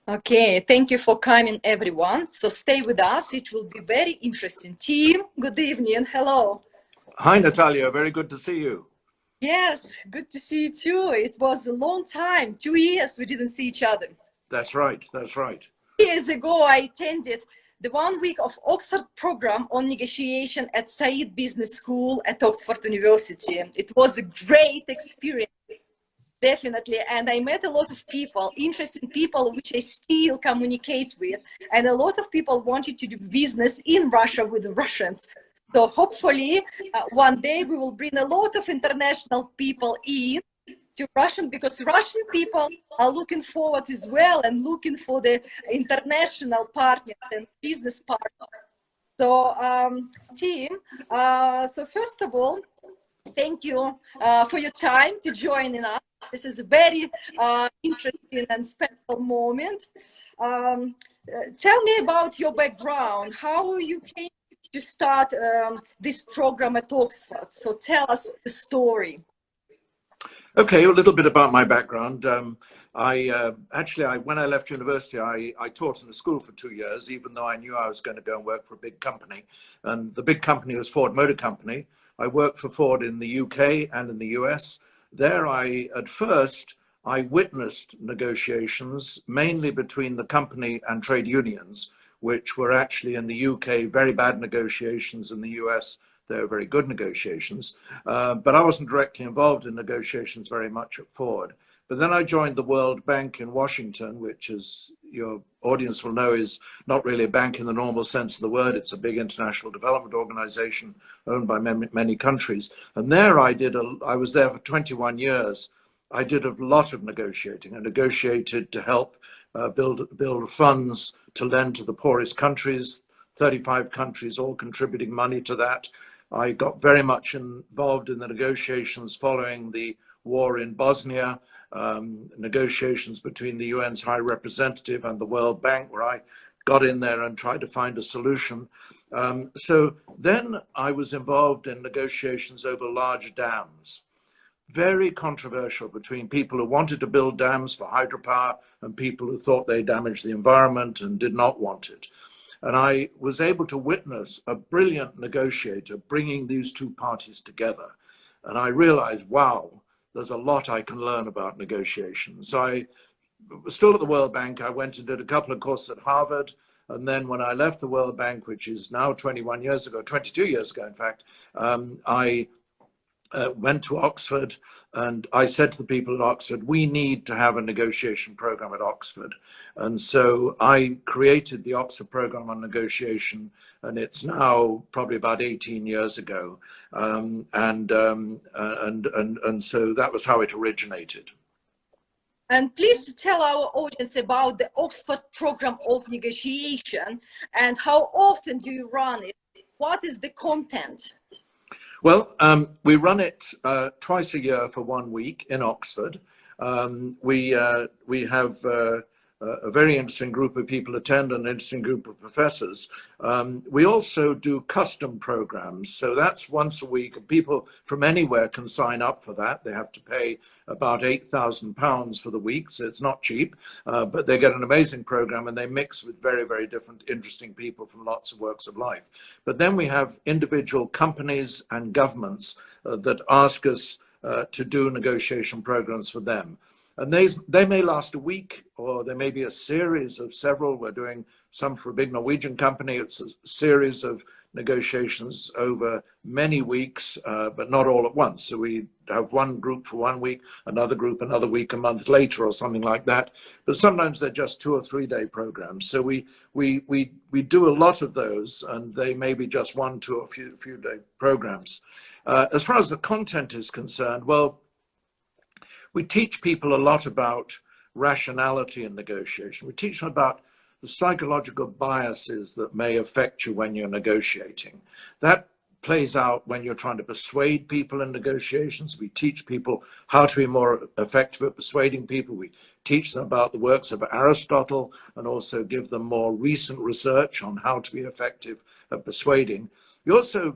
Okay, thank you for coming, everyone. So stay with us. It will be very interesting. Team, good evening. Hello. Hi, Natalia. Very good to see you. Yes, good to see you too. It was a long time, 2 years we didn't see each other. That's right. That's right. 2 years ago, I attended the 1 week of Oxford program on negotiation at Said Business School at Oxford University. It was a great experience. Definitely. And I met a lot of people, interesting people, which I still communicate with. And a lot of people wanted to do business in Russia with the Russians. So hopefully one day we will bring a lot of international people in to Russian, because Russian people are looking forward as well and looking for the international partners and business partners. So team, so first of all, thank you for your time to join us. This is a very interesting and special moment. Tell me about your background, how you came to start this program at Oxford. So tell us the story. Okay, a little bit about my background. When I left university, I taught in a school for 2 years, even though I knew I was going to go and work for a big company. And the big company was Ford Motor Company. I worked for Ford in the UK and in the US. There, at first, I witnessed negotiations, mainly between the company and trade unions, which were actually in the UK very bad negotiations, in the US they were very good negotiations, but I wasn't directly involved in negotiations very much at Ford. But then I joined the World Bank in Washington, which, as your audience will know, is not really a bank in the normal sense of the word. It's a big international development organization owned by many countries. And there I was there for 21 years. I did a lot of negotiating. I negotiated to help build funds to lend to the poorest countries, 35 countries all contributing money to that. I got very much involved in the negotiations following the war in Bosnia, negotiations between the UN's High Representative and the World Bank, where I got in there and tried to find a solution. So then I was involved in negotiations over large dams, very controversial, between people who wanted to build dams for hydropower and people who thought they damaged the environment and did not want it. And I was able to witness a brilliant negotiator bringing these two parties together. And I realized, wow, there's a lot I can learn about negotiations. So I was still at the World Bank. I went and did a couple of courses at Harvard. And then when I left the World Bank, which is now 22 years ago, in fact, I went to Oxford, and I said to the people at Oxford, we need to have a negotiation program at Oxford. And so I created the Oxford program on negotiation, and it's now probably about 18 years ago. And so that was how it originated. And please tell our audience about the Oxford program of negotiation, and how often do you run it? What is the content? Well, we run it twice a year for 1 week in Oxford. We have a very interesting group of people attend, an interesting group of professors. We also do custom programs. So that's once a week. People from anywhere can sign up for that. They have to pay about £8,000 for the week, so it's not cheap, but they get an amazing program, and they mix with very, very different, interesting people from lots of walks of life. But then we have individual companies and governments that ask us to do negotiation programs for them. And they may last a week, or there may be a series of several. We're doing some for a big Norwegian company. It's a series of negotiations over many weeks, but not all at once. So we have one group for 1 week, another group another week, a month later, or something like that. But sometimes they're just 2 or 3 day programs. So we do a lot of those, and they may be just 1, 2, or few day programs. As far as the content is concerned, well, we teach people a lot about rationality in negotiation. We teach them about the psychological biases that may affect you when you're negotiating. That plays out when you're trying to persuade people in negotiations. We teach people how to be more effective at persuading people. We teach them about the works of Aristotle, and also give them more recent research on how to be effective at persuading. We also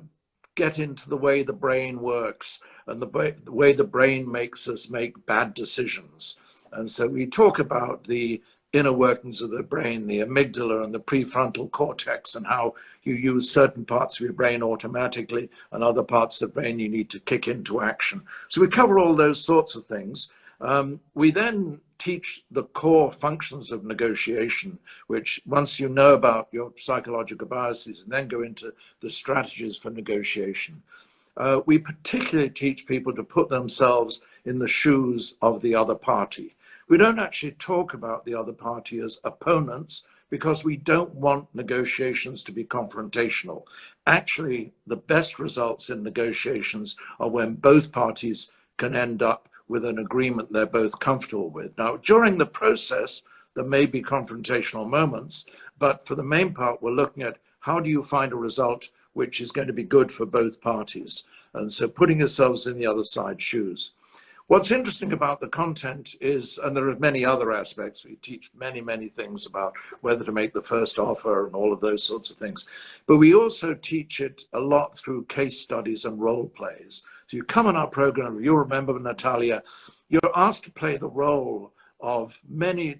get into the way the brain works, and the way the brain makes us make bad decisions. And so we talk about the inner workings of the brain, the amygdala and the prefrontal cortex, and how you use certain parts of your brain automatically and other parts of the brain you need to kick into action. So we cover all those sorts of things. We then teach the core functions of negotiation, which once you know about your psychological biases, and then go into the strategies for negotiation. We particularly teach people to put themselves in the shoes of the other party. We don't actually talk about the other party as opponents because we don't want negotiations to be confrontational. Actually, the best results in negotiations are when both parties can end up with an agreement they're both comfortable with. Now, during the process, there may be confrontational moments, but for the main part, we're looking at how do you find a result which is going to be good for both parties. And so putting yourselves in the other side's shoes. What's interesting about the content is, and there are many other aspects, we teach many things about whether to make the first offer and all of those sorts of things, but we also teach it a lot through case studies and role plays. So you come on our program, you'll remember, Natalia, you're asked to play the role of there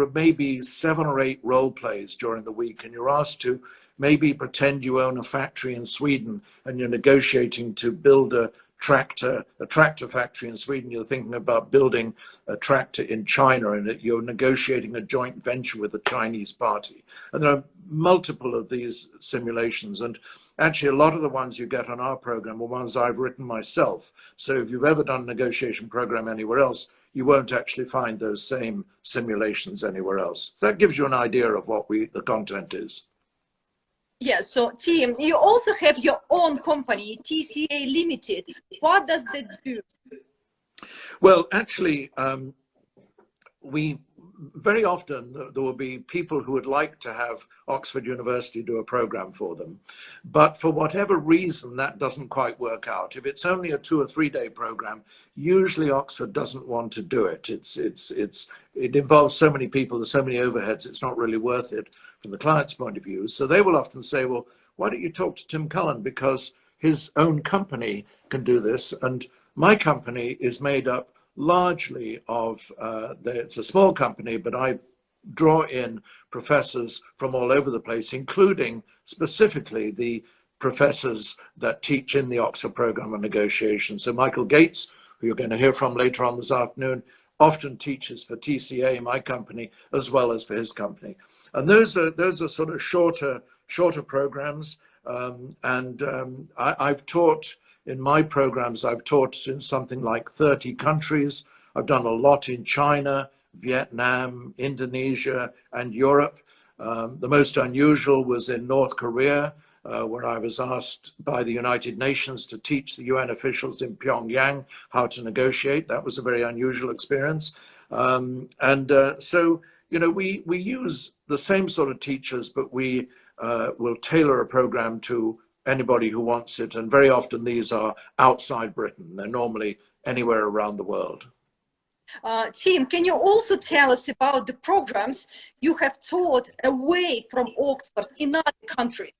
are maybe 7 or 8 role plays during the week, and you're asked to maybe pretend you own a factory in Sweden and you're negotiating to build a tractor factory in Sweden. You're thinking about building a tractor in China, and you're negotiating a joint venture with a Chinese party. And there are multiple of these simulations, and actually a lot of the ones you get on our program are ones I've written myself. So if you've ever done a negotiation program anywhere else, you won't actually find those same simulations anywhere else. So that gives you an idea of what the content is. Yes, so Tim, you also have your own company, TCA Limited. What does that do? Well, actually, we very often there will be people who would like to have Oxford University do a program for them, but for whatever reason that doesn't quite work out. If it's only a 2 or 3 day program, usually Oxford doesn't want to do it. It involves so many people, there's so many overheads, it's not really worth it from the client's point of view. So they will often say, well, why don't you talk to Tim Cullen, because his own company can do this, and my company is made up largely of, it's a small company, but I draw in professors from all over the place, including specifically the professors that teach in the Oxford program of negotiation. So Michael Gates, who you're going to hear from later on this afternoon, often teaches for TCA, my company, as well as for his company. And those are sort of shorter programs. I've taught in my programs, I've taught in something like 30 countries. I've done a lot in China, Vietnam, Indonesia, and Europe. The most unusual was in North Korea, where I was asked by the United Nations to teach the UN officials in Pyongyang how to negotiate. That was a very unusual experience. So, you know, we use the same sort of teachers, but we will tailor a program to anybody who wants it. And very often these are outside Britain. They're normally anywhere around the world. Tim, can you also tell us about the programs you have taught away from Oxford in other countries?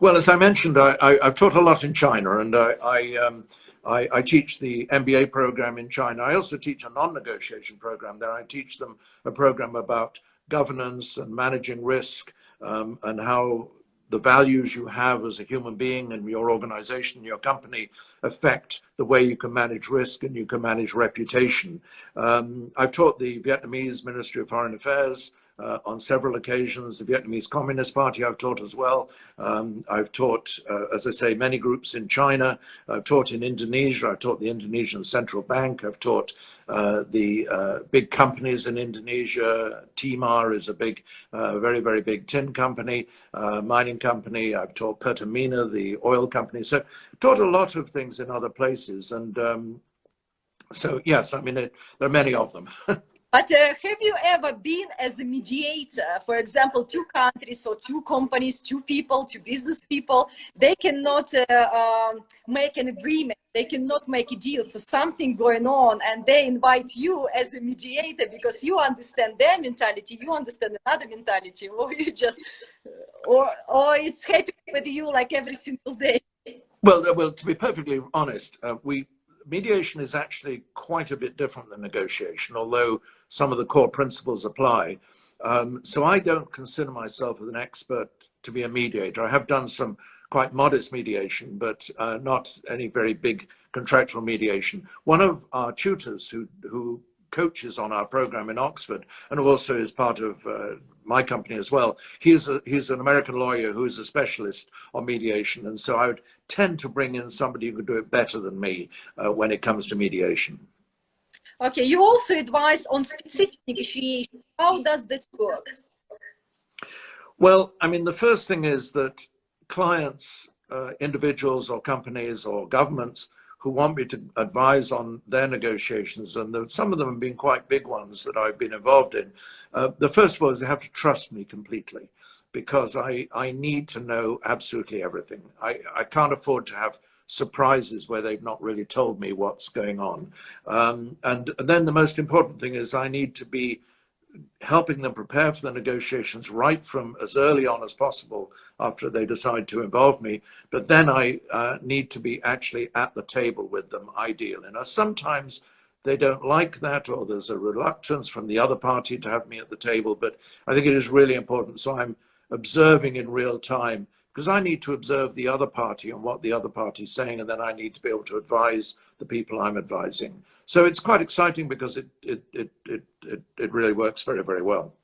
Well, as I mentioned, I've taught a lot in China, and I teach the MBA program in China. I also teach a non-negotiation program there. I teach them a program about governance and managing risk, and how the values you have as a human being and your organization, your company, affect the way you can manage risk and you can manage reputation. I've taught the Vietnamese Ministry of Foreign Affairs on several occasions. The Vietnamese Communist Party I've taught as well. I've taught, as I say, many groups in China. I've taught in Indonesia. I've taught the Indonesian Central Bank. I've taught the big companies in Indonesia. Timar is a big, very big tin company, mining company. I've taught Pertamina, the oil company. So I've taught a lot of things in other places. And so, yes, I mean, there are many of them. But have you ever been as a mediator, for example, 2 countries or 2 companies, 2 people, 2 business people, they cannot make an agreement, they cannot make a deal, so something going on, and they invite you as a mediator because you understand their mentality, you understand another mentality, or you just, or it's happening with you like every single day? Well, to be perfectly honest, mediation is actually quite a bit different than negotiation, although some of the core principles apply. So I don't consider myself as an expert to be a mediator. I have done some quite modest mediation, but not any very big contractual mediation. One of our tutors who coaches on our program in Oxford, and who also is part of my company as well, he's an American lawyer who is a specialist on mediation, and so I would tend to bring in somebody who could do it better than me when it comes to mediation. Okay, you also advise on specific negotiation. How does that work? Well, I mean, the first thing is that clients, individuals or companies or governments who want me to advise on their negotiations, and some of them have been quite big ones that I've been involved in. The first of all is they have to trust me completely, because I need to know absolutely everything. I can't afford to have surprises where they've not really told me what's going on. And then the most important thing is I need to be helping them prepare for the negotiations right from as early on as possible after they decide to involve me. But then I need to be actually at the table with them, ideally. Now, sometimes they don't like that, or there's a reluctance from the other party to have me at the table, but I think it is really important. So I'm observing in real time, because I need to observe the other party and what the other party is saying, and then I need to be able to advise the people I'm advising. So it's quite exciting because it really works very, very well.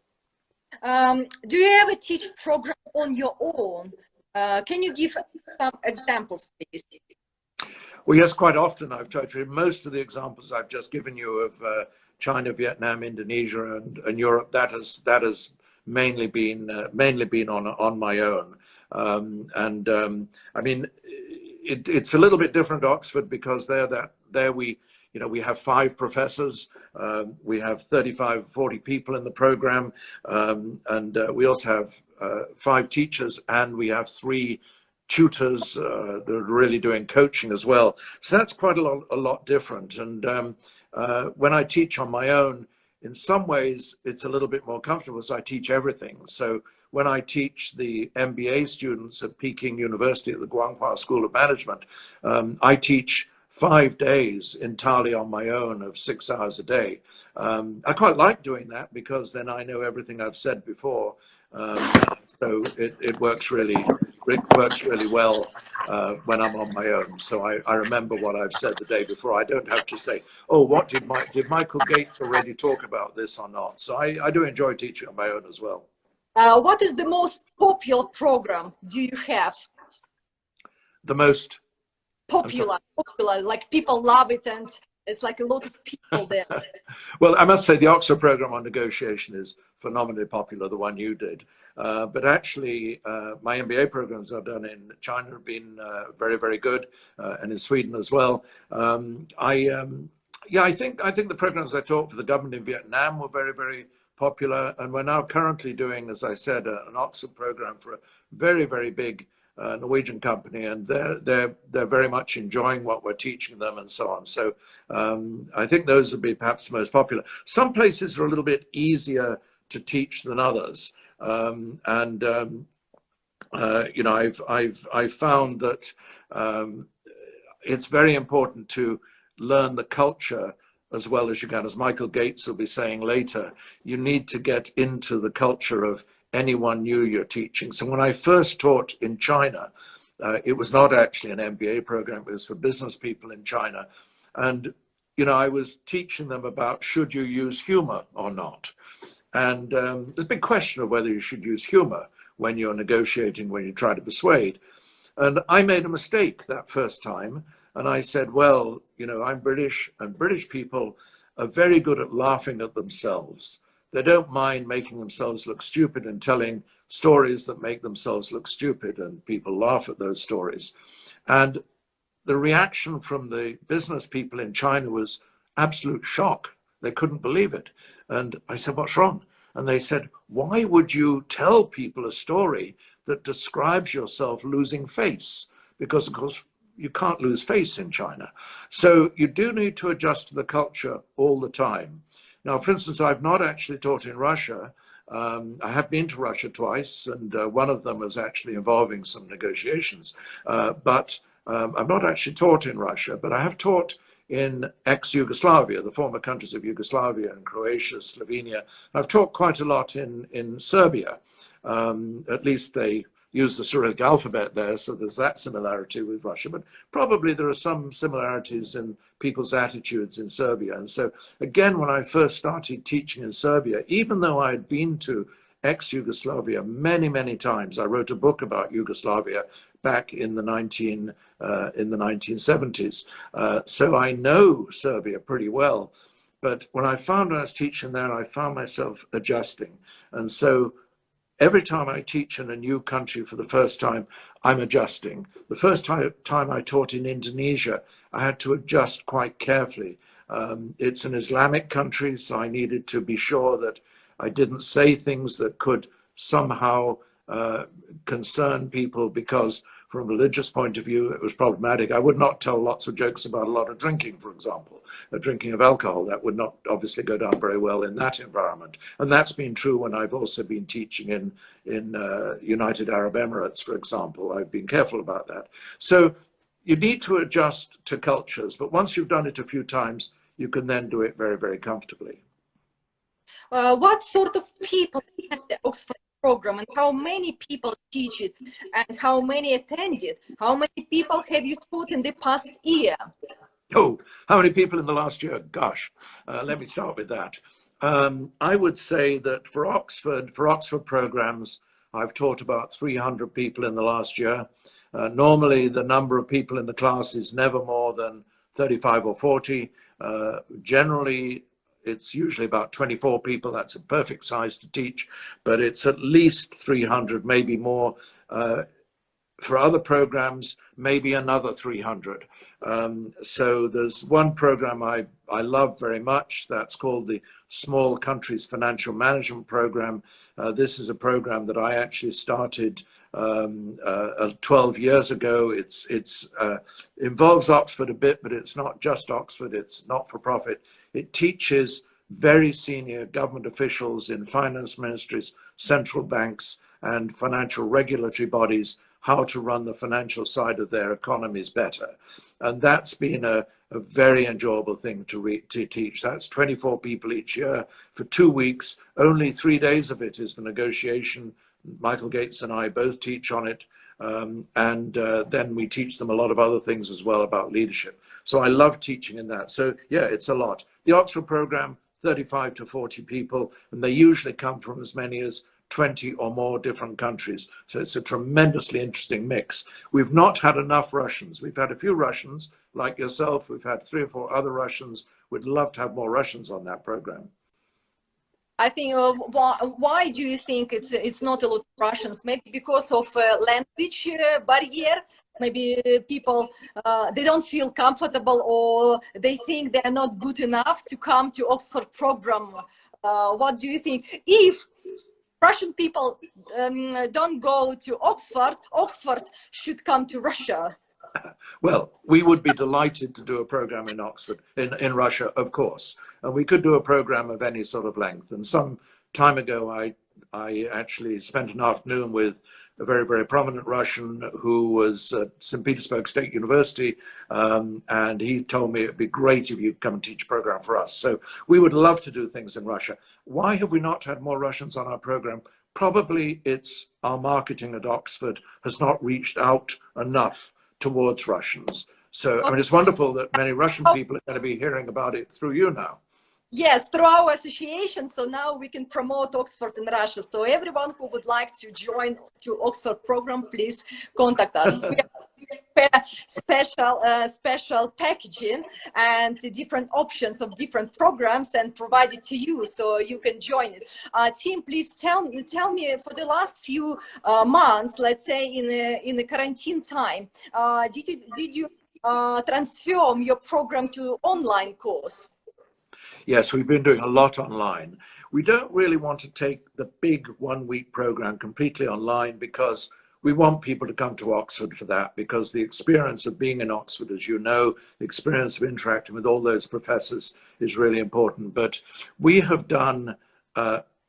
Do you ever teach program on your own? Can you give some examples, please? Well, yes, quite often I've tried to. Most of the examples I've just given you of China, Vietnam, Indonesia, and Europe, that has mainly been on my own. I mean, it's a little bit different at Oxford, because there we have 5 professors, we have 35, 40 people in the program, and we also have 5 teachers, and we have 3 tutors that are really doing coaching as well. So that's quite a lot different. And when I teach on my own, in some ways it's a little bit more comfortable, so I teach everything. So when I teach the MBA students at Peking University at the Guanghua School of Management, I teach 5 days entirely on my own of 6 hours a day. I quite like doing that, because then I know everything I've said before. So it works really well when I'm on my own. So I remember what I've said the day before. I don't have to say, oh, what did Michael Gates already talk about this or not? So I do enjoy teaching on my own as well. What is the most popular program do you have? The most popular, like people love it, and it's like a lot of people there. Well, I must say the Oxford program on negotiation is phenomenally popular, the one you did. But actually, my MBA programs I've done in China have been very, very good, and in Sweden as well. I think the programs I taught for the government in Vietnam were very, very popular, and we're now currently doing, as I said, an Oxford program for a very, very big Norwegian company, and they're very much enjoying what we're teaching them and so on. So I think those would be perhaps the most popular. Some places are a little bit easier to teach than others, I've found that it's very important to learn the culture as well as you can. As Michael Gates will be saying later, you need to get into the culture of anyone new you're teaching. So when I first taught in China, it was not actually an MBA program, it was for business people in China. And, I was teaching them about, should you use humor or not? And there's a big question of whether you should use humor when you're negotiating, when you try to persuade. And I made a mistake that first time. And I said, well, I'm British, and British people are very good at laughing at themselves. They don't mind making themselves look stupid and telling stories that make themselves look stupid, and people laugh at those stories. And the reaction from the business people in China was absolute shock. They couldn't believe it. And I said, what's wrong? And they said, why would you tell people a story that describes yourself losing face? Because, of course, you can't lose face in China. So you do need to adjust to the culture all the time. Now, for instance, I've not actually taught in Russia. I have been to Russia twice, and one of them was actually involving some negotiations. But I've not actually taught in Russia, but I have taught in ex-Yugoslavia, the former countries of Yugoslavia and Croatia, Slovenia. I've taught quite a lot in Serbia. At least they use the Cyrillic alphabet there, so there's that similarity with Russia, but probably there are some similarities in people's attitudes in Serbia. And so again, when I first started teaching in Serbia, even though I had been to ex-Yugoslavia many, many times, I wrote a book about Yugoslavia back in the 1970s. So I know Serbia pretty well, but when I was teaching there, I found myself adjusting. And so every time I teach in a new country for the first time, I'm adjusting. The first time I taught in Indonesia, I had to adjust quite carefully. It's an Islamic country, so I needed to be sure that I didn't say things that could somehow concern people, because from a religious point of view, it was problematic. I would not tell lots of jokes about a lot of drinking, for example, drinking of alcohol. That would not obviously go down very well in that environment. And that's been true when I've also been teaching in United Arab Emirates, for example. I've been careful about that. So you need to adjust to cultures, but once you've done it a few times, you can then do it very, very comfortably. What sort of people attend the Oxford program, and how many people teach it, and how many attended? How many people have you taught in the past year? Oh, how many people in the last year? Gosh, let me start with that. I would say that for Oxford programs, I've taught about 300 people in the last year. Normally, the number of people in the class is never more than 35 or 40. Generally, it's usually about 24 people. That's a perfect size to teach, but it's at least 300, maybe more. For other programs, maybe another 300. So there's one program I love very much. That's called the Small Countries Financial Management Program. This is a program that I actually started 12 years ago. It involves Oxford a bit, but it's not just Oxford. It's not for profit. It teaches very senior government officials in finance ministries, central banks, and financial regulatory bodies how to run the financial side of their economies better. And that's been a very enjoyable thing to teach. That's 24 people each year for 2 weeks. Only 3 days of it is the negotiation. Michael Gates and I both teach on it. Then we teach them a lot of other things as well about leadership. So I love teaching in that. So yeah, it's a lot. The Oxford program, 35 to 40 people, and they usually come from as many as 20 or more different countries. So it's a tremendously interesting mix. We've not had enough Russians. We've had a few Russians, like yourself. We've had 3 or 4 other Russians. We'd love to have more Russians on that program. I think, why do you think it's not a lot of Russians? Maybe because of language barrier. Maybe people, they don't feel comfortable, or they think they're not good enough to come to Oxford program. What do you think? If Russian people don't go to Oxford, Oxford should come to Russia. Well, we would be delighted to do a program in Oxford, in Russia, of course. And we could do a program of any sort of length. And some time ago, I actually spent an afternoon with a very, very prominent Russian who was at St. Petersburg State University. And he told me it'd be great if you'd come and teach a program for us. So we would love to do things in Russia. Why have we not had more Russians on our program? Probably it's our marketing at Oxford has not reached out enough towards Russians. So, I mean, it's wonderful that many Russian people are going to be hearing about it through you now. Yes, through our association. So now we can promote Oxford in Russia. So everyone who would like to join to Oxford program, please contact us. We have special packaging and different options of different programs and provide it to you so you can join it. Tim, please tell me for the last few months, let's say in the quarantine time, did you transform your program to online course? Yes, we've been doing a lot online. We don't really want to take the big 1-week program completely online because we want people to come to Oxford for that, because the experience of being in Oxford, as you know, the experience of interacting with all those professors is really important. But we have done,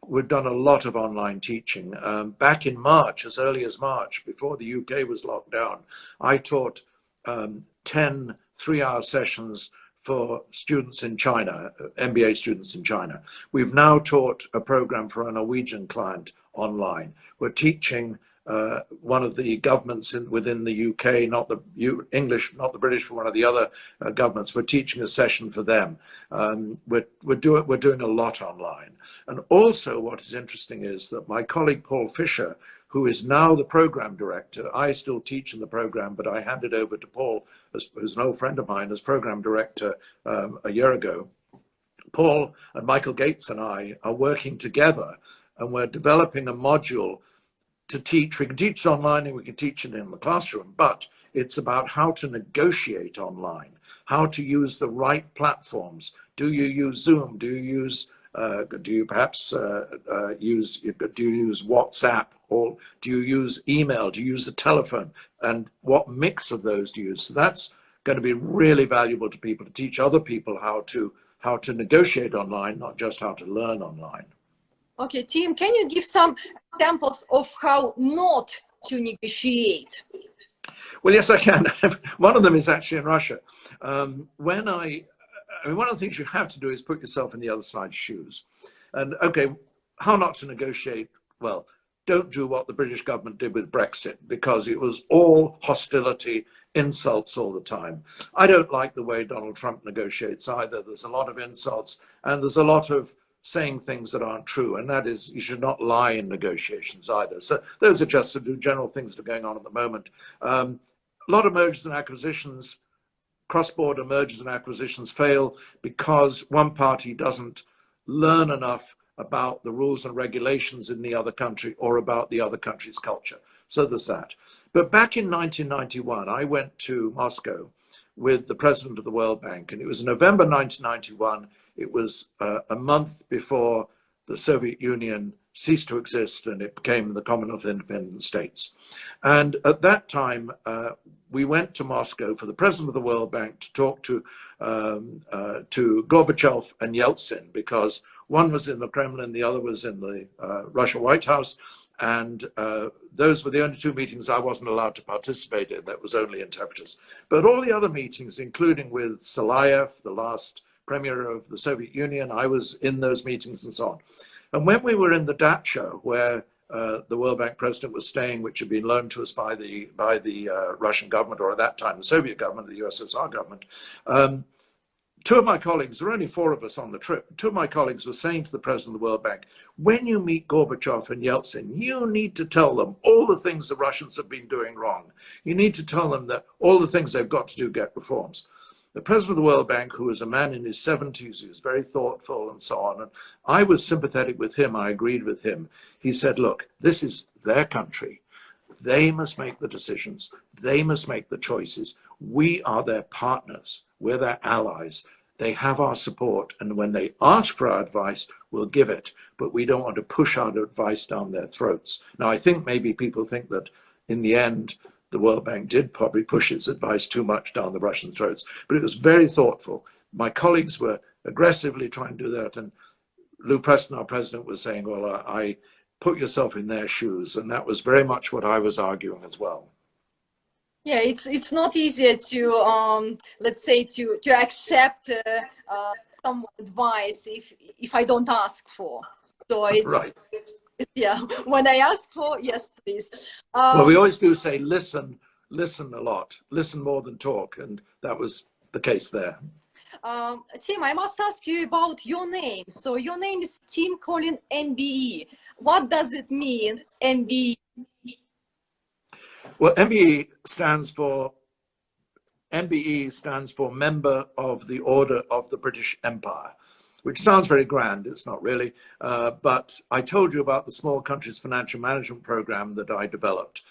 we've done a lot of online teaching. Back in March, as early as March, before the UK was locked down, I taught 10 3-hour sessions for students in China, MBA students in China. We've now taught a program for a Norwegian client online. We're teaching one of the governments within the UK, not the English, not the British, but one of the other governments. We're teaching a session for them. We're doing a lot online. And also what is interesting is that my colleague Paul Fisher, who is now the program director, I still teach in the program, but I handed over to Paul, who's an old friend of mine, as program director a year ago. Paul and Michael Gates and I are working together, and we're developing a module to teach. We can teach it online and we can teach it in the classroom, but it's about how to negotiate online, how to use the right platforms. Do you use Zoom? Do you perhaps use WhatsApp, or do you use email? Do you use the telephone? And what mix of those do you use? So that's going to be really valuable to people, to teach other people how to negotiate online, not just how to learn online. Okay, Tim, can you give some examples of how not to negotiate? Well, yes, I can. One of them is actually in Russia. One of the things you have to do is put yourself in the other side's shoes. And okay, how not to negotiate? Well, don't do what the British government did with Brexit, because it was all hostility, insults all the time. I don't like the way Donald Trump negotiates either. There's a lot of insults and there's a lot of saying things that aren't true, and that is, you should not lie in negotiations either. So those are just the general things that are going on at the moment. A lot of mergers and acquisitions, cross-border mergers and acquisitions fail because one party doesn't learn enough about the rules and regulations in the other country or about the other country's culture. So there's that. But back in 1991, I went to Moscow with the president of the World Bank, and it was November 1991. It was a month before the Soviet Union ceased to exist and it became the Commonwealth of Independent States. And at that time, we went to Moscow for the president of the World Bank to talk to Gorbachev and Yeltsin, because one was in the Kremlin, the other was in the Russia White House. And those were the only two meetings I wasn't allowed to participate in. That was only interpreters. But all the other meetings, including with Salayev, the last premier of the Soviet Union, I was in those meetings and so on. And when we were in the dacha where the World Bank president was staying, which had been loaned to us by the Russian government, or at that time the Soviet government, the USSR government, two of my colleagues, there were only four of us on the trip, two of my colleagues were saying to the president of the World Bank, when you meet Gorbachev and Yeltsin, you need to tell them all the things the Russians have been doing wrong. You need to tell them that all the things they've got to do get reforms. The president of the World Bank, who was a man in his 70s, he was very thoughtful and so on, and I was sympathetic with him, I agreed with him. He said, look, this is their country. They must make the decisions. They must make the choices. We are their partners. We're their allies. They have our support, and when they ask for our advice, we'll give it, but we don't want to push our advice down their throats. Now, I think maybe people think that in the end, the World Bank did probably push its advice too much down the Russian throats, but it was very thoughtful. My colleagues were aggressively trying to do that, and Lou Preston, our president, was saying, well, I put yourself in their shoes, and that was very much what I was arguing as well. Yeah, it's not easier to let's say to accept some advice if I don't ask for. So it's right. Yeah, when I ask for, yes, please. Well, we always do say listen a lot, listen more than talk, and that was the case there. Tim, I must ask you about your name. So your name is Tim Colin MBE. What does it mean, MBE? Well, MBE stands for Member of the Order of the British Empire, which sounds very grand. It's not really. But I told you about the Small Countries Financial Management Program that I developed.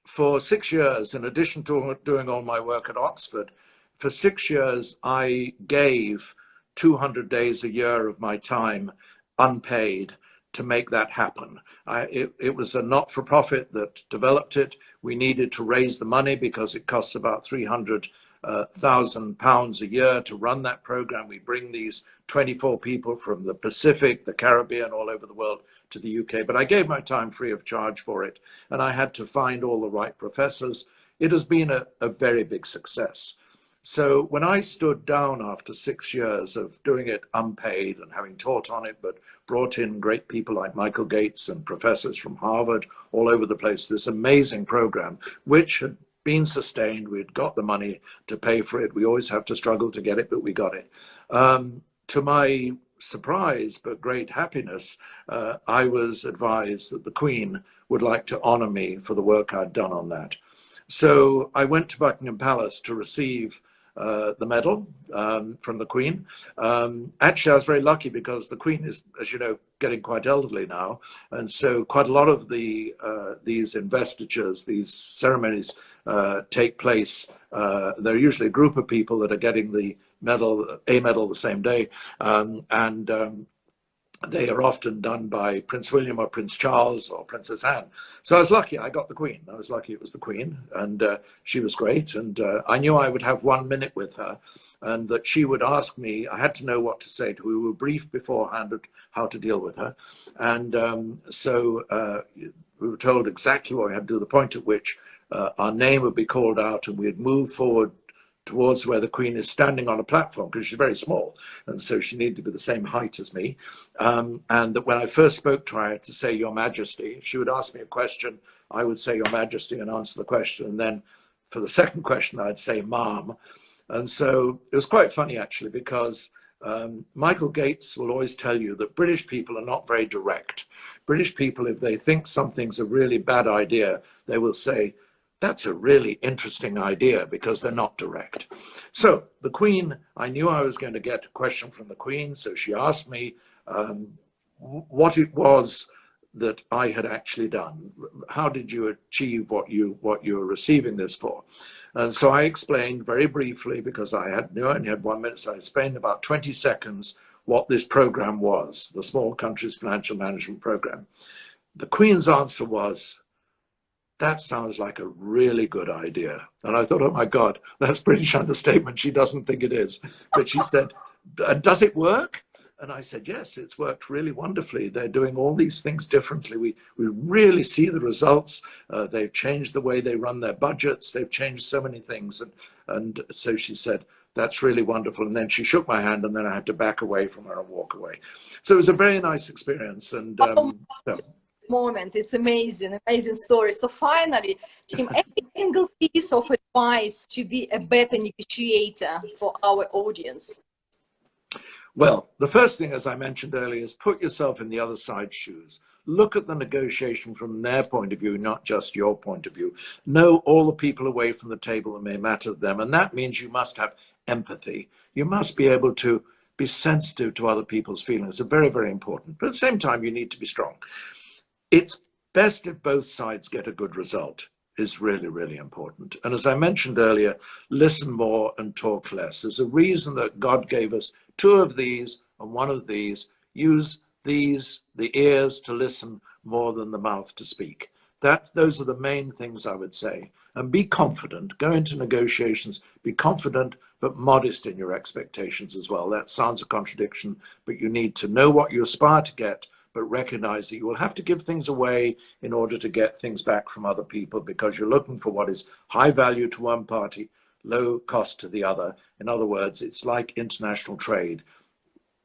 For 6 years, in addition to doing all my work at Oxford, for 6 years, I gave 200 days a year of my time unpaid to make that happen. It was a not-for-profit that developed it. We needed to raise the money because it costs about £300,000 a year to run that program. We bring these 24 people from the Pacific, the Caribbean, all over the world to the UK. But I gave my time free of charge for it, and I had to find all the right professors. It has been a very big success. So when I stood down after 6 years of doing it unpaid and having taught on it, but brought in great people like Michael Gates and professors from Harvard all over the place, this amazing program, which had been sustained, we'd got the money to pay for it. We always have to struggle to get it, but we got it. To my surprise, but great happiness, I was advised that the Queen would like to honor me for the work I'd done on that. So I went to Buckingham Palace to receive the medal from the Queen. Actually, I was very lucky because the Queen is, as you know, getting quite elderly now. And so quite a lot of these investitures, these ceremonies take place. They're usually a group of people that are getting the medal, a medal the same day. They are often done by Prince William or Prince Charles or Princess Anne. So I was lucky I got the Queen. I was lucky it was the Queen, and she was great. And I knew I would have 1 minute with her and that she would ask me. I had to know what to say to her. We were briefed beforehand of how to deal with her. And so we were told exactly what we had to do, the point at which our name would be called out and we'd move forward towards where the Queen is standing on a platform, because she's very small, and so she needed to be the same height as me. And that when I first spoke to her, I had to say, Your Majesty. She would ask me a question, I would say, Your Majesty, and answer the question. And then for the second question, I'd say, Ma'am. And so it was quite funny, actually, because Michael Gates will always tell you that British people are not very direct. British people, if they think something's a really bad idea, they will say, that's a really interesting idea, because they're not direct. So the Queen, I knew I was going to get a question from the Queen, so she asked me what it was that I had actually done. How did you achieve what you were receiving this for? And so I explained very briefly, because I only had 1 minute, so I explained about 20 seconds what this program was, the Small Countries Financial Management Program. The Queen's answer was, that sounds like a really good idea. And I thought, oh my God, that's British understatement. She doesn't think it is. But she said, does it work? And I said, yes, it's worked really wonderfully. They're doing all these things differently. We really see the results. They've changed the way they run their budgets. They've changed so many things. And so she said, that's really wonderful. And then she shook my hand, and then I had to back away from her and walk away. So it was a very nice experience. And moment. It's amazing story. So finally, Tim, any single piece of advice to be a better negotiator for our audience? Well, the first thing, as I mentioned earlier, is put yourself in the other side's shoes. Look at the negotiation from their point of view, not just your point of view. Know all the people away from the table that may matter to them. And that means you must have empathy. You must be able to be sensitive to other people's feelings. It's very, very important. But at the same time, you need to be strong. It's best if both sides get a good result, is really, really important. And as I mentioned earlier, listen more and talk less. There's a reason that God gave us 2 of these and 1 of these. Use these, the ears, to listen more than the mouth to speak. Those are the main things I would say. And be confident. Go into negotiations, be confident, but modest in your expectations as well. That sounds a contradiction, but you need to know what you aspire to get, but recognize that you will have to give things away in order to get things back from other people, because you're looking for what is high value to one party, low cost to the other. In other words, it's like international trade.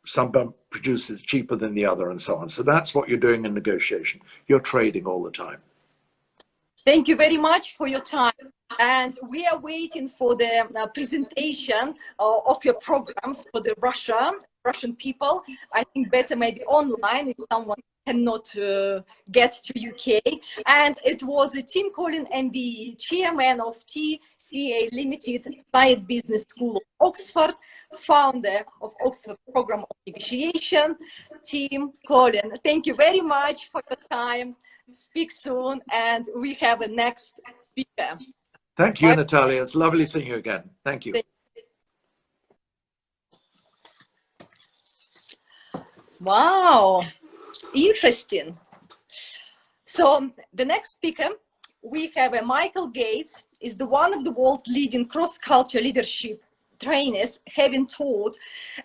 Some produces cheaper than the other, and so on. So that's what you're doing in negotiation. You're trading all the time. Thank you very much for your time. And we are waiting for the presentation of your programs for the Russian people. I think better maybe online if someone cannot get to UK. And it was Tim Collin, MBE, chairman of TCA Limited, Side Business School of Oxford, founder of Oxford Program of Negotiation. Tim Collin, thank you very much for your time. Speak soon, and we have a next speaker. Thank you, Natalia. It's lovely seeing you again. Thank you. Wow, interesting. So the next speaker, we have Michael Gates, is the one of the world leading cross-cultural leadership trainers, having taught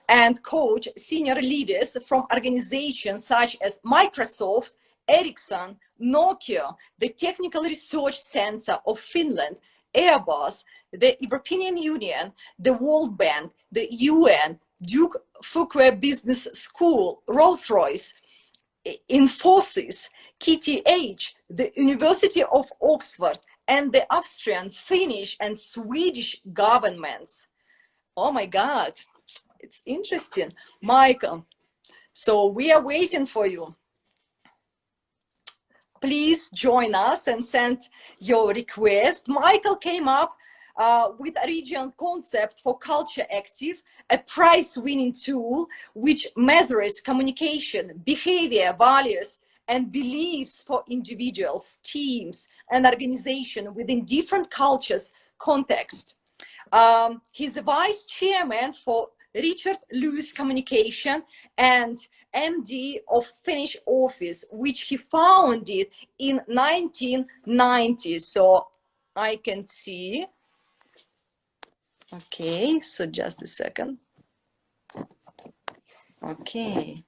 and coached senior leaders from organizations such as Microsoft, Ericsson, Nokia, the Technical Research Center of Finland, Airbus, the European Union, the World Bank, the UN, Duke Fuqua Business School, Rolls-Royce, Infosys, KTH, the University of Oxford, and the Austrian, Finnish, and Swedish governments. Oh my God, it's interesting. Michael, so we are waiting for you. Please join us and send your request. Michael came up with a regional concept for Culture Active, a prize-winning tool which measures communication, behavior, values, and beliefs for individuals, teams, and organizations within different cultures context. He's the vice chairman for Richard Lewis Communication and MD of Finnish office, which he founded in 1990. So I can see. Okay, so just a second. Okay.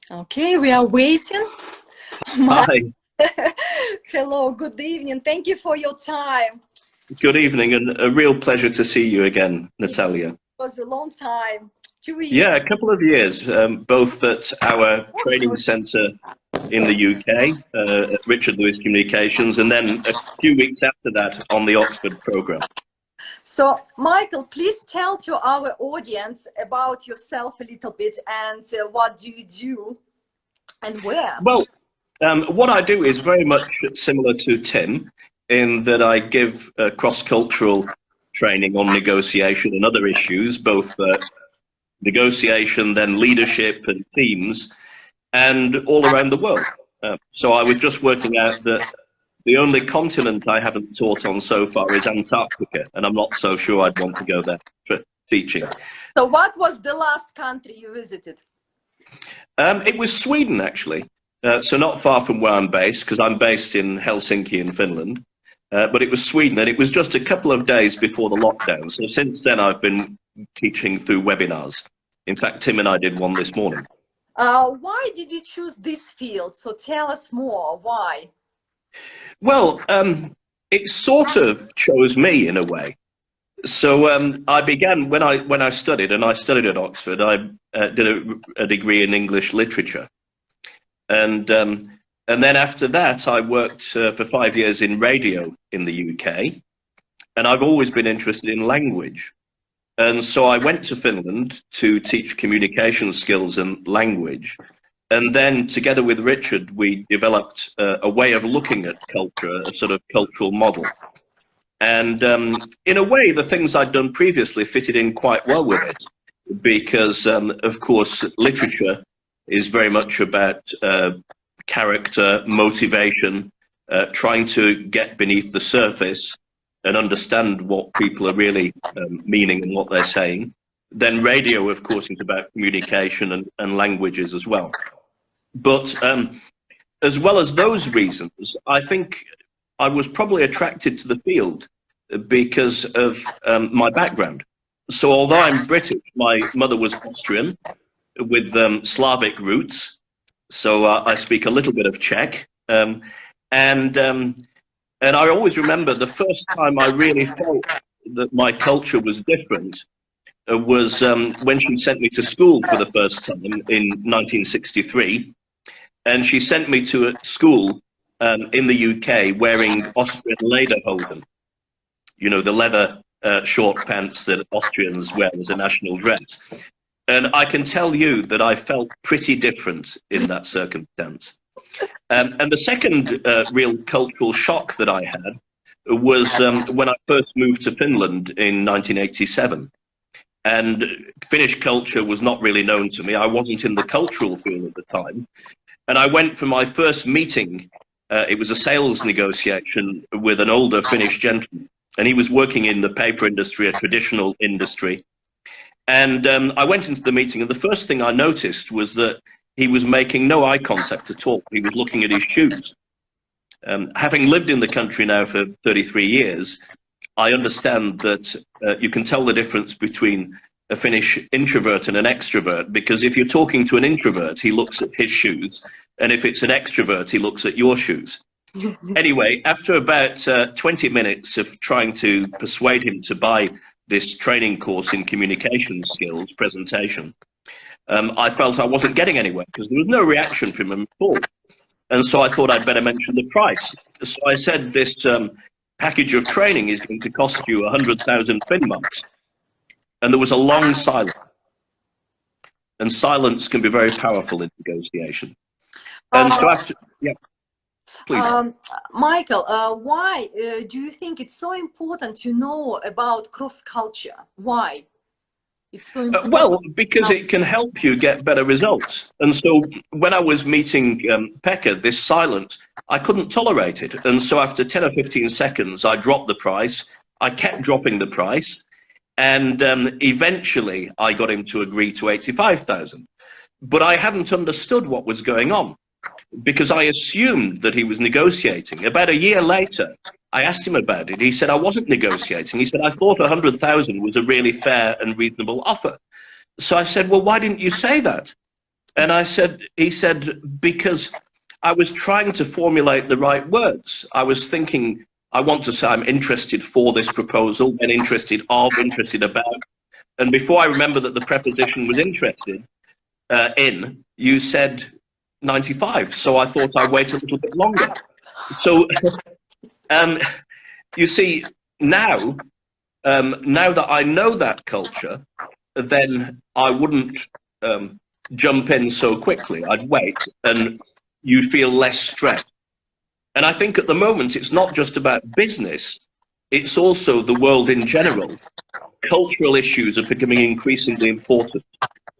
Okay, we are waiting. Hi. Hello, good evening. Thank you for your time. Good evening, and a real pleasure to see you again, Natalia. It was a long time. 2 years. Yeah, a couple of years, both at our training centre in the UK, at Richard Lewis Communications, and then a few weeks after that on the Oxford programme. So, Michael, please tell to our audience about yourself a little bit, and what do you do and where? Well, what I do is very much similar to Tim, in that I give cross-cultural training on negotiation and other issues, both negotiation, then leadership and teams, and all around the world. So I was just working out that the only continent I haven't taught on so far is Antarctica, and I'm not so sure I'd want to go there for teaching. So what was the last country you visited? It was Sweden, actually. So not far from where I'm based, because I'm based in Helsinki in Finland. But it was Sweden, and it was just a couple of days before the lockdown. So since then, I've been teaching through webinars. In fact, Tim and I did one this morning. Why did you choose this field? So tell us more. Why? Well, it sort of chose me in a way. So I began when I studied, and I studied at Oxford. I did a degree in English literature, and then after that, I worked for 5 years in radio in the UK, and I've always been interested in language. And so I went to Finland to teach communication skills and language. And then together with Richard, we developed a way of looking at culture, a sort of cultural model. And in a way, the things I'd done previously fitted in quite well with it, because, of course, literature is very much about character, motivation, trying to get beneath the surface and understand what people are really meaning and what they're saying. Then radio, of course, is about communication and languages as well. But as well as those reasons, I think I was probably attracted to the field because of my background. So although I'm British, my mother was Austrian with Slavic roots. So I speak a little bit of Czech. And I always remember the first time I really felt that my culture was different was when she sent me to school for the first time in 1963. And she sent me to a school in the UK wearing Austrian lederhosen, you know, the leather short pants that Austrians wear as a national dress. And I can tell you that I felt pretty different in that circumstance. And the second real cultural shock that I had was when I first moved to Finland in 1987. And Finnish culture was not really known to me. I wasn't in the cultural field at the time. And I went for my first meeting. It was a sales negotiation with an older Finnish gentleman. And he was working in the paper industry, a traditional industry. And I went into the meeting, and the first thing I noticed was that he was making no eye contact at all. He was looking at his shoes. Having lived in the country now for 33 years, I understand that you can tell the difference between a Finnish introvert and an extrovert, because if you're talking to an introvert, he looks at his shoes, and if it's an extrovert, he looks at your shoes. Anyway, after about 20 minutes of trying to persuade him to buy this training course in communication skills, presentation, I felt I wasn't getting anywhere because there was no reaction from him at all. And so I thought I'd better mention the price. So I said, this package of training is going to cost you 100,000 Finmarks. And there was a long silence. And silence can be very powerful in negotiation. And so after, yeah, please. Michael, why do you think it's so important to know about cross-culture? Why? It's so important. Well, because it can help you get better results. And so when I was meeting Pekka, this silence, I couldn't tolerate it. And so after 10 or 15 seconds, I dropped the price. I kept dropping the price. And eventually I got him to agree to 85,000. But I hadn't understood what was going on, because I assumed that he was negotiating. About a year later, I asked him about it. He said, I wasn't negotiating. He said, I thought 100,000 was a really fair and reasonable offer. So I said, well, why didn't you say that? And he said, because I was trying to formulate the right words. I was thinking, I want to say I'm interested for this proposal, then interested of, interested about. And before I remember that the preposition was interested in, you said 95. So I thought I'd wait a little bit longer. So you see, now that I know that culture, then I wouldn't jump in so quickly. I'd wait, and you feel less stressed. And I think at the moment, it's not just about business, it's also the world in general. Cultural issues are becoming increasingly important.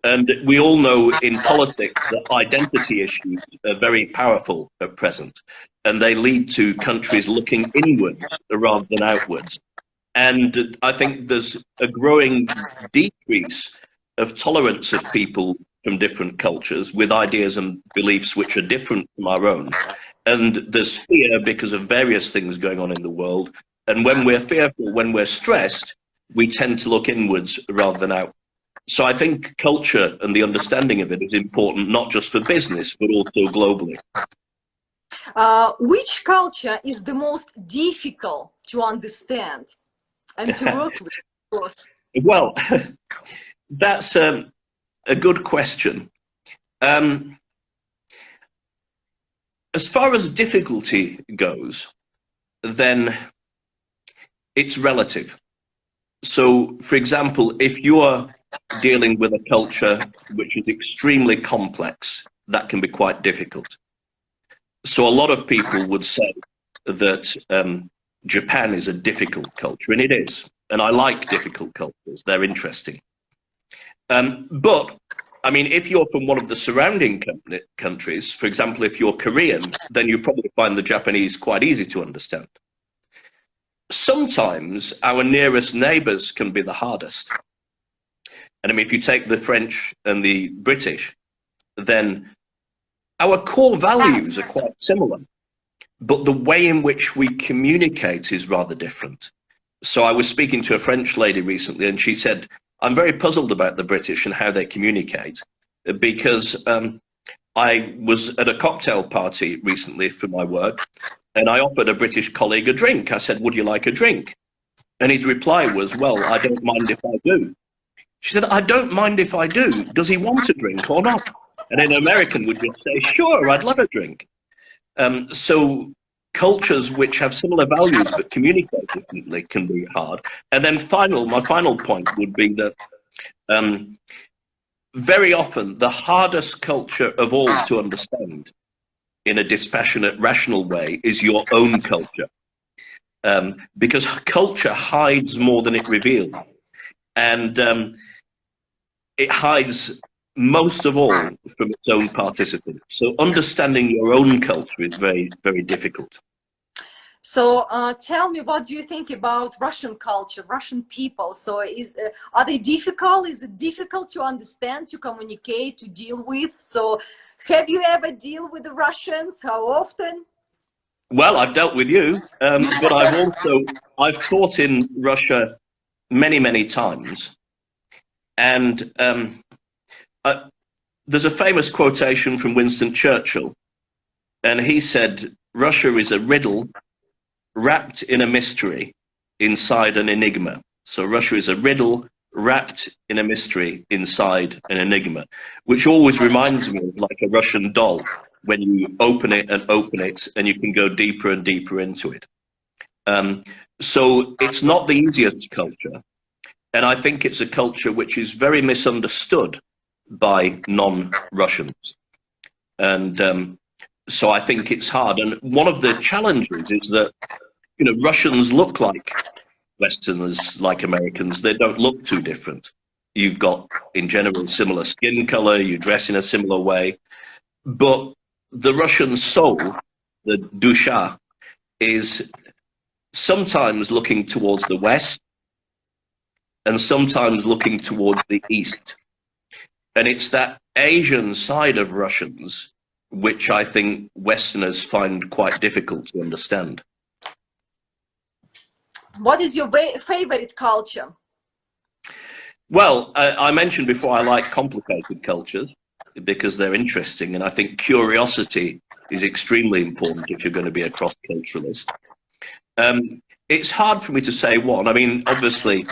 And we all know in politics that identity issues are very powerful at present. And they lead to countries looking inwards rather than outwards. And I think there's a growing decrease of tolerance of people from different cultures with ideas and beliefs which are different from our own. And there's fear because of various things going on in the world. And when we're fearful, when we're stressed, we tend to look inwards rather than out. So I think culture and the understanding of it is important, not just for business, but also globally. Which culture is the most difficult to understand and to work with, of course? Well, that's a good question. As far as difficulty goes, then it's relative. So, for example, if you're dealing with a culture which is extremely complex, that can be quite difficult. So a lot of people would say that Japan is a difficult culture, and it is. And I like difficult cultures. They're interesting. But, I mean, if you're from one of the surrounding countries, for example, if you're Korean, then you probably find the Japanese quite easy to understand. Sometimes our nearest neighbors can be the hardest. And I mean, if you take the French and the British, then our core values are quite similar, but the way in which we communicate is rather different. So I was speaking to a French lady recently, and she said, I'm very puzzled about the British and how they communicate, because I was at a cocktail party recently for my work, and I offered a British colleague a drink. I said, would you like a drink? And his reply was, well, I don't mind if I do. She said, I don't mind if I do. Does he want a drink or not? And an American would just say, sure, I'd love a drink. So cultures which have similar values but communicate differently can be hard. And then my final point would be that very often the hardest culture of all to understand in a dispassionate, rational way is your own culture. Because culture hides more than it reveals. And it hides most of all from its own participants. So understanding your own culture is very, very difficult. So tell me, what do you think about Russian culture, Russian people? So are they difficult? Is it difficult to understand, to communicate, to deal with? So have you ever dealt with the Russians? How often? Well, I've dealt with you, but I've taught in Russia many, many times. And there's a famous quotation from Winston Churchill, and he said, "Russia is a riddle wrapped in a mystery inside an enigma." So Russia is a riddle wrapped in a mystery inside an enigma, which always reminds me of like a Russian doll, when you open it and you can go deeper and deeper into it. So it's not the easiest culture. And I think it's a culture which is very misunderstood by non-Russians. And so I think it's hard. And one of the challenges is that, you know, Russians look like Westerners, like Americans. They don't look too different. You've got, in general, similar skin color, you dress in a similar way. But the Russian soul, the dusha, is sometimes looking towards the West and sometimes looking towards the East. And it's that Asian side of Russians which I think Westerners find quite difficult to understand. What is your favorite culture? Well, I mentioned before I like complicated cultures because they're interesting, and I think curiosity is extremely important if you're going to be a cross-culturalist. It's hard for me to say one. I mean, obviously,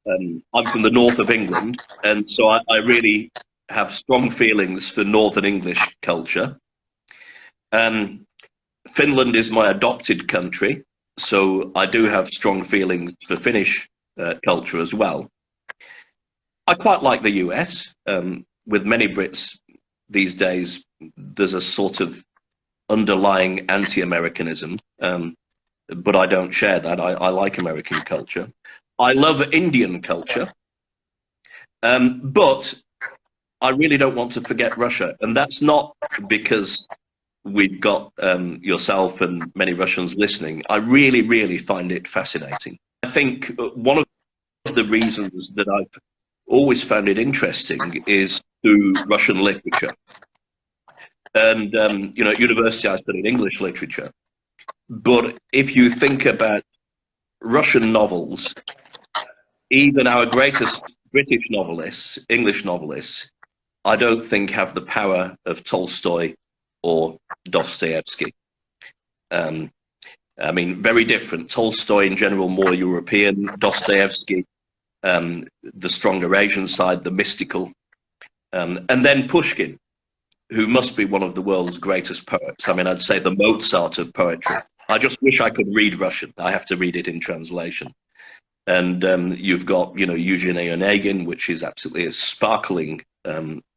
I'm from the north of England, and so I really have strong feelings for Northern English culture. Finland is my adopted country, so I do have strong feelings for Finnish culture as well. I quite like the US. With many Brits these days, there's a sort of underlying anti-Americanism, but I don't share that. I like American culture. I love Indian culture, but I really don't want to forget Russia. And that's not because we've got yourself and many Russians listening. I really, really find it fascinating. I think one of the reasons that I've always found it interesting is through Russian literature. And, you know, at university I studied English literature. But if you think about Russian novels, even our greatest British novelists, English novelists, I don't think have the power of Tolstoy or Dostoevsky. I mean, very different. Tolstoy in general, more European. Dostoevsky, the stronger Asian side, the mystical. And then Pushkin, who must be one of the world's greatest poets. I mean, I'd say the Mozart of poetry. I just wish I could read Russian. I have to read it in translation. And you've got, you know, Eugene Onegin, which is absolutely a sparkling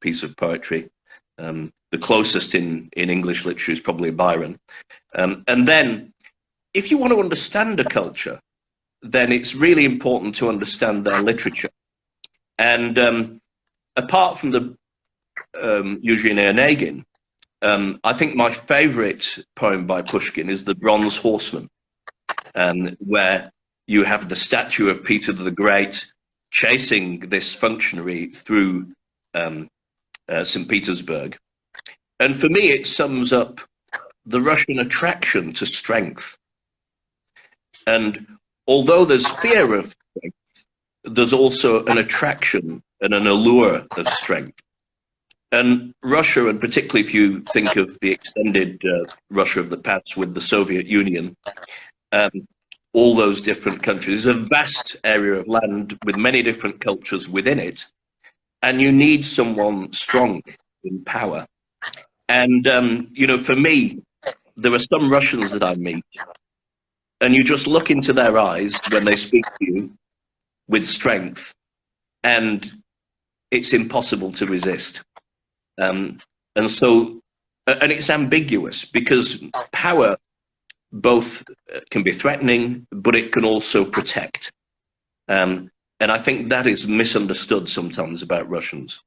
piece of poetry. The closest in English literature is probably Byron. And then, if you want to understand a culture, then it's really important to understand their literature. And apart from the Eugene Onegin, I think my favorite poem by Pushkin is The Bronze Horseman, where you have the statue of Peter the Great chasing this functionary through St. Petersburg. And for me, it sums up the Russian attraction to strength. And although there's fear of strength, there's also an attraction and an allure of strength. And Russia, and particularly if you think of the extended Russia of the past with the Soviet Union, all those different countries, a vast area of land with many different cultures within it. And you need someone strong in power. And, you know, for me, there are some Russians that I meet, and you just look into their eyes when they speak to you with strength, and it's impossible to resist. And so, and it's ambiguous because power both can be threatening, but it can also protect. And I think that is misunderstood sometimes about Russians.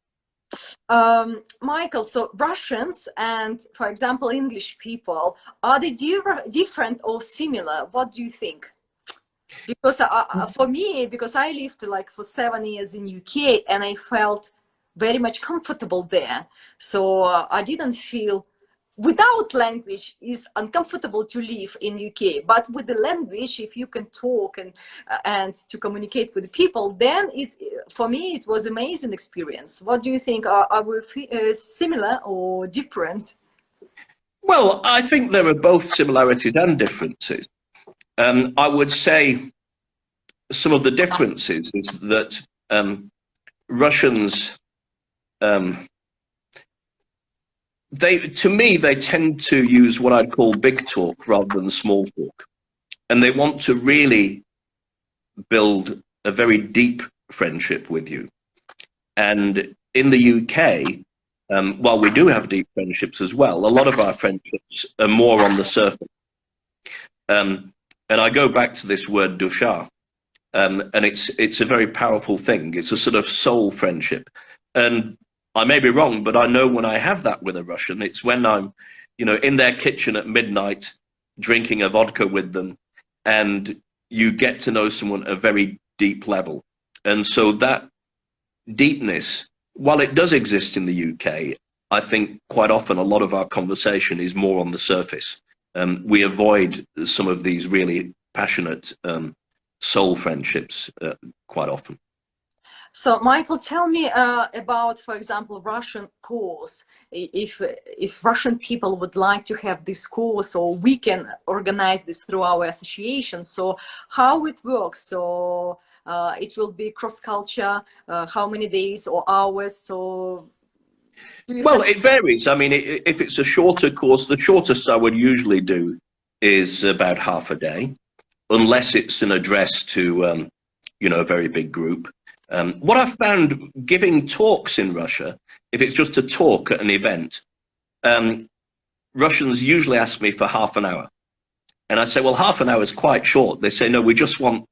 Michael, so Russians and, for example, English people, are they different or similar? What do you think? Because for me, because I lived like for 7 years in UK and I felt very much comfortable there. So I didn't feel without language is uncomfortable to live in UK, but with the language, if you can talk and to communicate with people, then it's, for me, it was amazing experience. What do you think? Are we similar or different? Well, I think there are both similarities and differences. I would say some of the differences is that Russians, to me, they tend to use what I'd call big talk rather than small talk. And they want to really build a very deep friendship with you. And in the UK, while we do have deep friendships as well, a lot of our friendships are more on the surface. And I go back to this word dusha, and it's a very powerful thing. It's a sort of soul friendship. And I may be wrong, but I know when I have that with a Russian, it's when I'm, you know, in their kitchen at midnight, drinking a vodka with them, and you get to know someone at a very deep level. And so that deepness, while it does exist in the UK, I think quite often a lot of our conversation is more on the surface. We avoid some of these really passionate soul friendships quite often. So, Michael, tell me about, for example, Russian course. If Russian people would like to have this course, or we can organize this through our association. So, how it works? So, it will be cross-culture. How many days or hours? So, well, it varies. I mean, if it's a shorter course, the shortest I would usually do is about half a day, unless it's an address to, you know, a very big group. What I've found giving talks in Russia, if it's just a talk at an event, Russians usually ask me for half an hour. And I say, well, half an hour is quite short. They say, no, we just want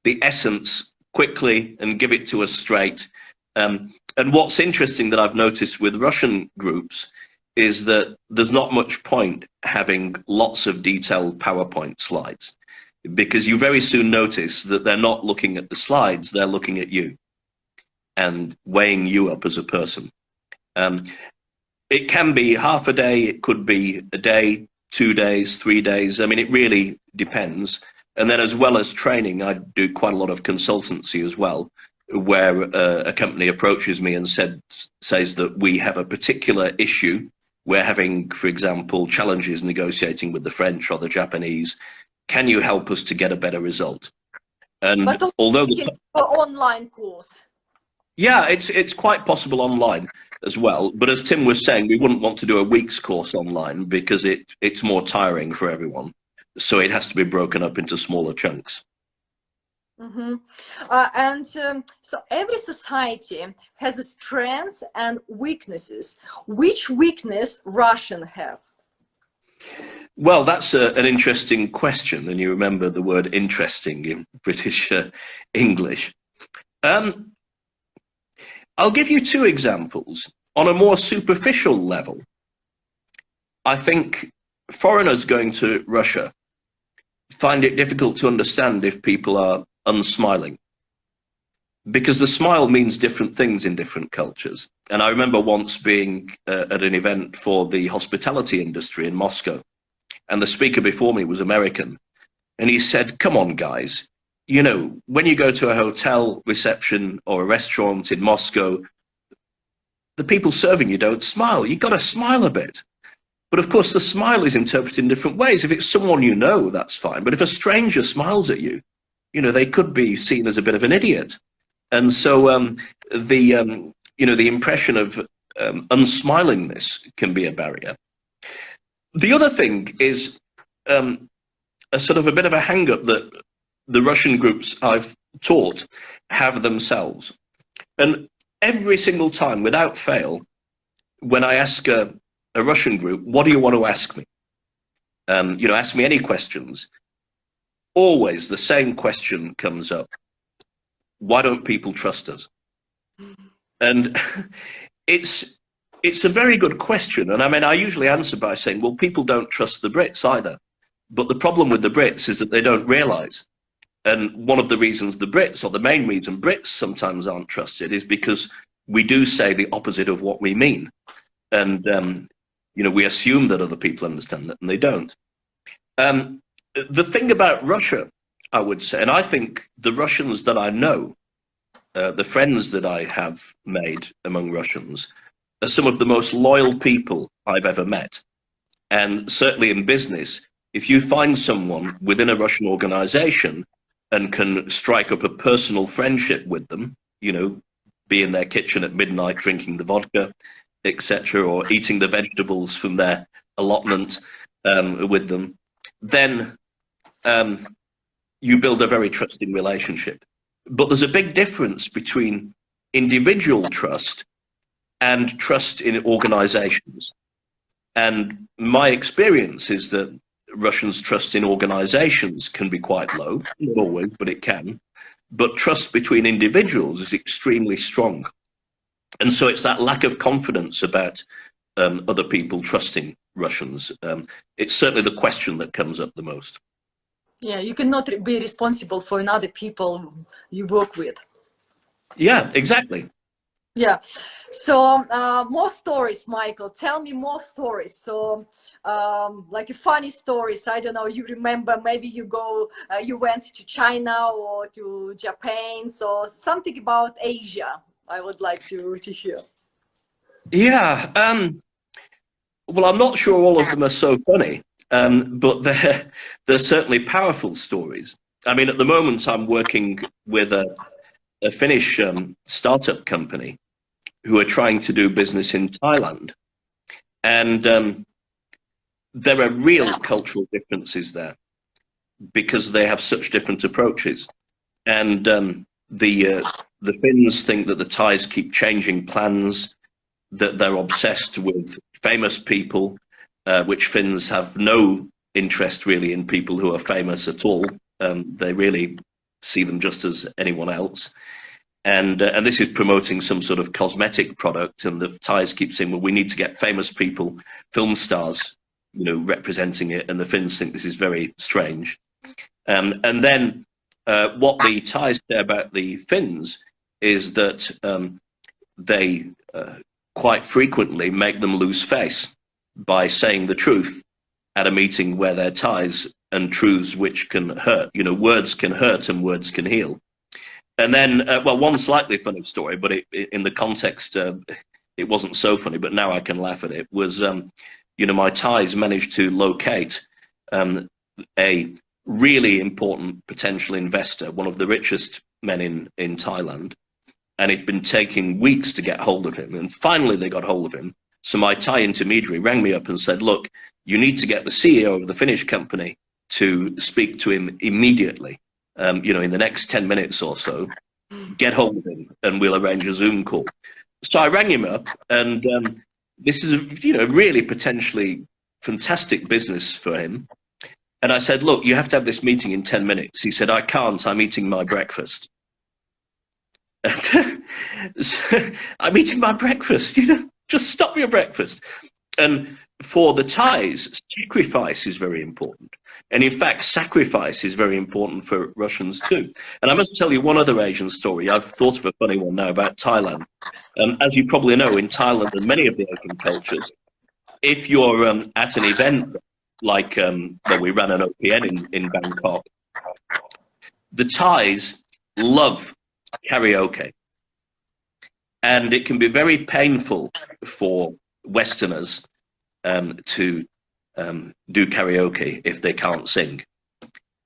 the essence quickly and give it to us straight. And what's interesting that I've noticed with Russian groups is that there's not much point having lots of detailed PowerPoint slides, because you very soon notice that they're not looking at the slides, they're looking at you and weighing you up as a person. It can be half a day, it could be a day, 2 days, 3 days. I mean, it really depends. And then as well as training, I do quite a lot of consultancy as well, where a company approaches me and says that we have a particular issue. We're having, for example, challenges negotiating with the French or the Japanese. Can you help us to get a better result? And but although online course. Yeah, it's quite possible online as well. But as Tim was saying, we wouldn't want to do a week's course online because it's more tiring for everyone. So it has to be broken up into smaller chunks. Mm-hmm. So every society has its strengths and weaknesses. Which weakness Russian have? Well, that's an interesting question, and you remember the word interesting in British English. I'll give you 2 examples. On a more superficial level, I think foreigners going to Russia find it difficult to understand if people are unsmiling, because the smile means different things in different cultures. And I remember once being at an event for the hospitality industry in Moscow, and the speaker before me was American, and he said, come on guys, you know, when you go to a hotel reception or a restaurant in Moscow, the people serving you don't smile. You've got to smile a bit. But of course the smile is interpreted in different ways. If it's someone you know, that's fine. But if a stranger smiles at you, you know, they could be seen as a bit of an idiot. And so you know, the impression of unsmilingness can be a barrier. The other thing is a sort of a bit of a hang-up that the Russian groups I've taught have themselves. And every single time, without fail, when I ask a Russian group, what do you want to ask me? You know, ask me any questions. Always the same question comes up. Why don't people trust us? And it's a very good question. And I mean, I usually answer by saying, well, people don't trust the Brits either. But the problem with the Brits is that they don't realize. And one of the reasons the Brits, or the main reason Brits sometimes aren't trusted, is because we do say the opposite of what we mean. And You know, we assume that other people understand that, and they don't. The thing about Russia, I would say, and I think the Russians that I know, the friends that I have made among Russians, are some of the most loyal people I've ever met. And certainly in business, if you find someone within a Russian organization and can strike up a personal friendship with them, you know, be in their kitchen at midnight drinking the vodka, etc., or eating the vegetables from their allotment with them, then you build a very trusting relationship. But there's a big difference between individual trust and trust in organizations. And my experience is that Russians' trust in organizations can be quite low, not always, but it can. But trust between individuals is extremely strong. And so it's that lack of confidence about other people trusting Russians. It's certainly the question that comes up the most. Yeah, you cannot be responsible for another people you work with. Yeah, exactly. Yeah. So more stories, Michael. Tell me more stories. So like funny stories. I don't know. You remember? Maybe you went to China or to Japan. So something about Asia. I would like to hear. Yeah. Well, I'm not sure all of them are so funny, but they're certainly powerful stories. I mean, at the moment, I'm working with a Finnish startup company who are trying to do business in Thailand. And there are real cultural differences there because they have such different approaches. And the Finns think that the Thais keep changing plans, that they're obsessed with famous people, which Finns have no interest really in people who are famous at all. They really see them just as anyone else. And this is promoting some sort of cosmetic product, and the Thais keep saying, well, we need to get famous people, film stars, you know, representing it, and the Finns think this is very strange. And then what the Thais say about the Finns is that they quite frequently make them lose face by saying the truth at a meeting where they're Thais, and truths which can hurt. You know, words can hurt and words can heal. And then, well, one slightly funny story, but in the context, it wasn't so funny, but now I can laugh at it, was, you know, my Thais managed to locate a really important potential investor, one of the richest men in Thailand, and it'd been taking weeks to get hold of him. And finally, they got hold of him. So my Thai intermediary rang me up and said, look, you need to get the CEO of the Finnish company to speak to him immediately. You know, in the next 10 minutes or so, get hold of him and we'll arrange a Zoom call. So I rang him up, and this is, you know, really potentially fantastic business for him. And I said, look, you have to have this meeting in 10 minutes. He said, I can't, I'm eating my breakfast. I'm eating my breakfast, you know, just stop your breakfast. And for the Thais, sacrifice is very important. And in fact, sacrifice is very important for Russians too. And I must tell you one other Asian story. I've thought of a funny one now about Thailand. As you probably know, in Thailand and many of the Asian cultures, if you're at an event like, well, we ran an OPN in Bangkok, the Thais love karaoke. And it can be very painful for Westerners to do karaoke if they can't sing.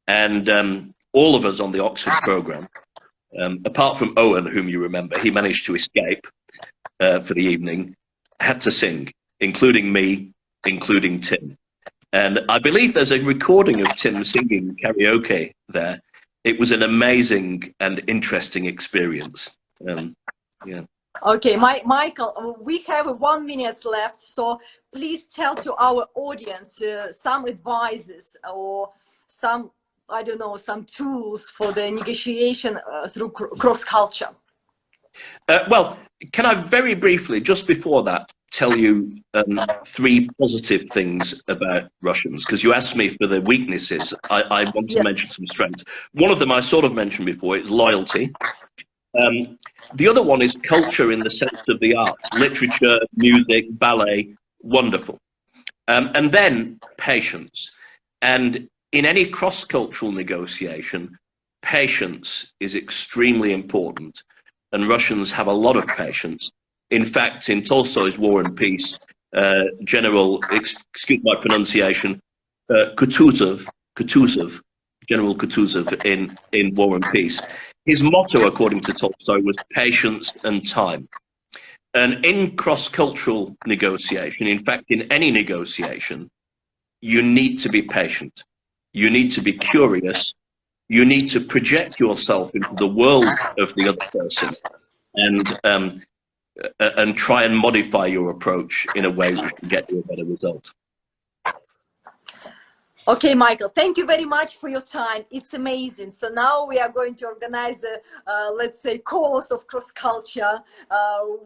And all of us on the Oxford programme, apart from Owen, whom you remember, he managed to escape for the evening, had to sing, including me, including Tim. And I believe there's a recording of Tim singing karaoke there. It was an amazing and interesting experience. Yeah. Okay, Michael, we have 1 minute left, so please tell to our audience some advices or some, I don't know, some tools for the negotiation through cross-culture. Well, can I very briefly, just before that, tell you 3 positive things about Russians? Because you asked me for the weaknesses. I want to mention some strengths. One of them I sort of mentioned before is loyalty. The other one is culture in the sense of the arts, literature, music, ballet, wonderful. And then patience. And in any cross-cultural negotiation, patience is extremely important. And Russians have a lot of patience. In fact, in Tolstoy's War and Peace, excuse my pronunciation, Kutuzov, General Kutuzov in War and Peace, his motto, according to Tolstoy, was patience and time. And in cross-cultural negotiation, in fact, in any negotiation, you need to be patient. You need to be curious. You need to project yourself into the world of the other person and try and modify your approach in a way which can get you a better result. Okay, Michael, thank you very much for your time. It's amazing. So now we are going to organize a, let's say, course of cross-culture.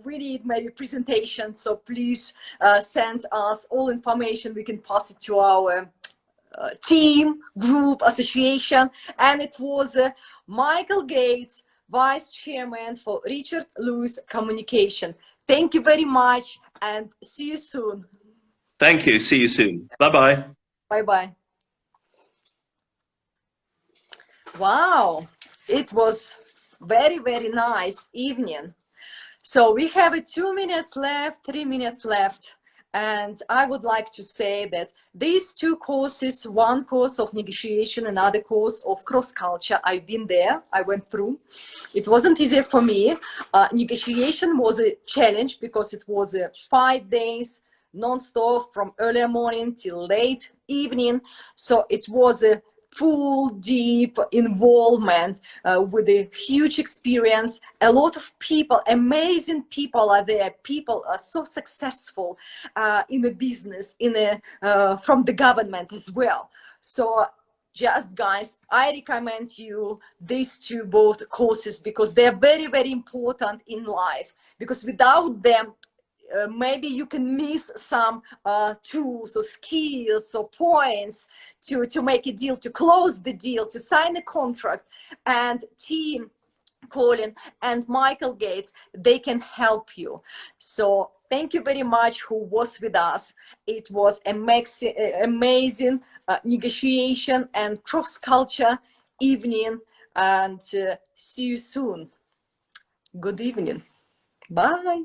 We need maybe presentation. So please send us all information. We can pass it to our team, group, association. And it was Michael Gates, Vice Chairman for Richard Lewis Communication. Thank you very much and see you soon. Thank you. See you soon. Bye-bye. Bye-bye. Wow, it was very, very nice evening. So we have 2 minutes left, 3 minutes left. And I would like to say that these two courses, one course of negotiation, another course of cross-culture, I've been there, I went through. It wasn't easy for me. Negotiation was a challenge because it was 5 days non-stop from early morning till late evening. So it was a full, deep involvement with a huge experience. A lot of people, amazing people are there. People are so successful in the business, from the government as well. So just guys, I recommend you these two both courses because they're very, very important in life, because without them, maybe you can miss some tools or skills or points to make a deal, to close the deal, to sign a contract. And team Colin and Michael Gates, they can help you. So thank you very much who was with us. It was amazing negotiation and cross-culture evening, and see you soon. Good evening. Bye.